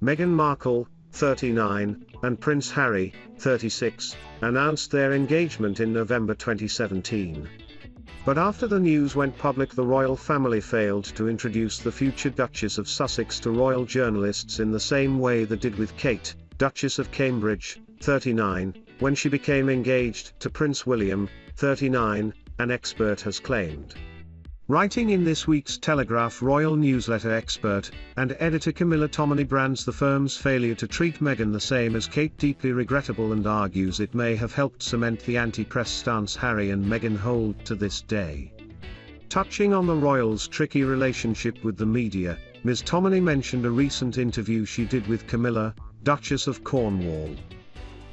Meghan Markle, 39, and Prince Harry, 36, announced their engagement in November 2017. But after the news went public, the royal family failed to introduce the future Duchess of Sussex to royal journalists in the same way they did with Kate, Duchess of Cambridge, 39, when she became engaged to Prince William, 39, an expert has claimed. Writing in this week's Telegraph royal newsletter, expert and editor Camilla Tominey brands the firm's failure to treat Meghan the same as Kate deeply regrettable and argues it may have helped cement the anti-press stance Harry and Meghan hold to this day. Touching on the royals' tricky relationship with the media, Ms. Tominey mentioned a recent interview she did with Camilla, Duchess of Cornwall.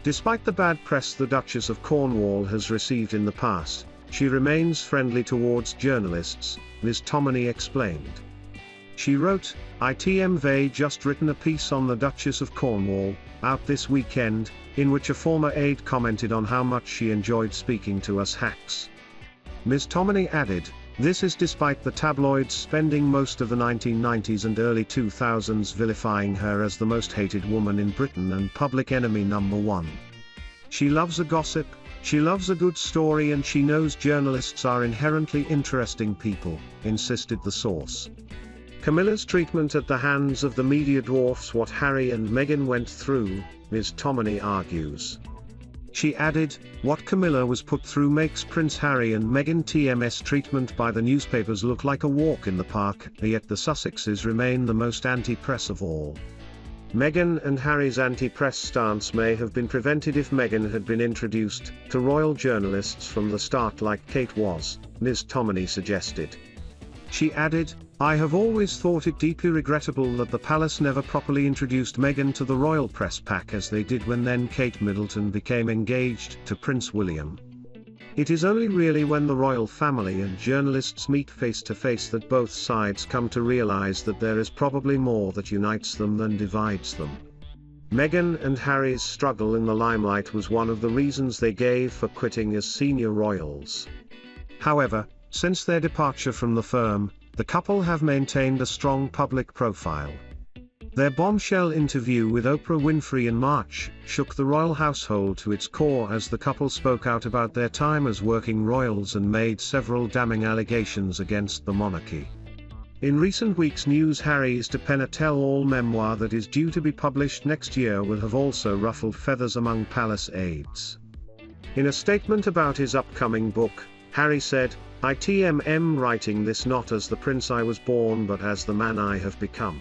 Despite the bad press the Duchess of Cornwall has received in the past, she remains friendly towards journalists, Ms. Tominey explained. She wrote, "I've just written a piece on the Duchess of Cornwall, out this weekend, in which a former aide commented on how much she enjoyed speaking to us hacks." Ms. Tominey added, "This is despite the tabloids spending most of the 1990s and early 2000s vilifying her as the most hated woman in Britain and public enemy number one. She loves a gossip, she loves a good story, and she knows journalists are inherently interesting people," insisted the source. Camilla's treatment at the hands of the media dwarfs what Harry and Meghan went through, Ms. Tominey argues. She added, "What Camilla was put through makes Prince Harry and Meghan TMS treatment by the newspapers look like a walk in the park, yet the Sussexes remain the most anti-press of all." Meghan and Harry's anti-press stance may have been prevented if Meghan had been introduced to royal journalists from the start like Kate was, Ms. Tominey suggested. She added, "I have always thought it deeply regrettable that the palace never properly introduced Meghan to the royal press pack as they did when then Kate Middleton became engaged to Prince William. It is only really when the royal family and journalists meet face to face that both sides come to realize that there is probably more that unites them than divides them." Meghan and Harry's struggle in the limelight was one of the reasons they gave for quitting as senior royals. However, since their departure from the firm, the couple have maintained a strong public profile. Their bombshell interview with Oprah Winfrey in March shook the royal household to its core as the couple spoke out about their time as working royals and made several damning allegations against the monarchy. In recent weeks, news Harry's to pen a tell-all memoir that is due to be published next year will have also ruffled feathers among palace aides. In a statement about his upcoming book, Harry said, "I'm writing this not as the prince I was born but as the man I have become.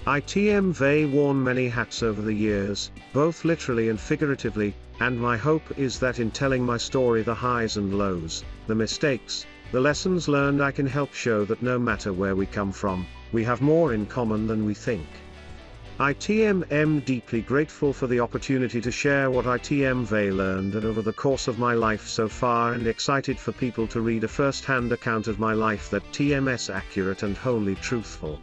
I've worn many hats over the years, both literally and figuratively, and my hope is that in telling my story, the highs and lows, the mistakes, the lessons learned, I can help show that no matter where we come from, we have more in common than we think. I'm deeply grateful for the opportunity to share what I've learned over the course of my life so far, and excited for people to read a first-hand account of my life that TMS accurate and wholly truthful."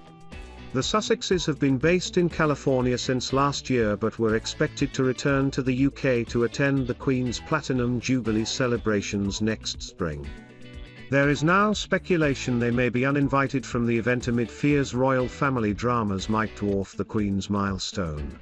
The Sussexes have been based in California since last year but were expected to return to the UK to attend the Queen's Platinum Jubilee celebrations next spring. There is now speculation they may be uninvited from the event amid fears royal family dramas might dwarf the Queen's milestone.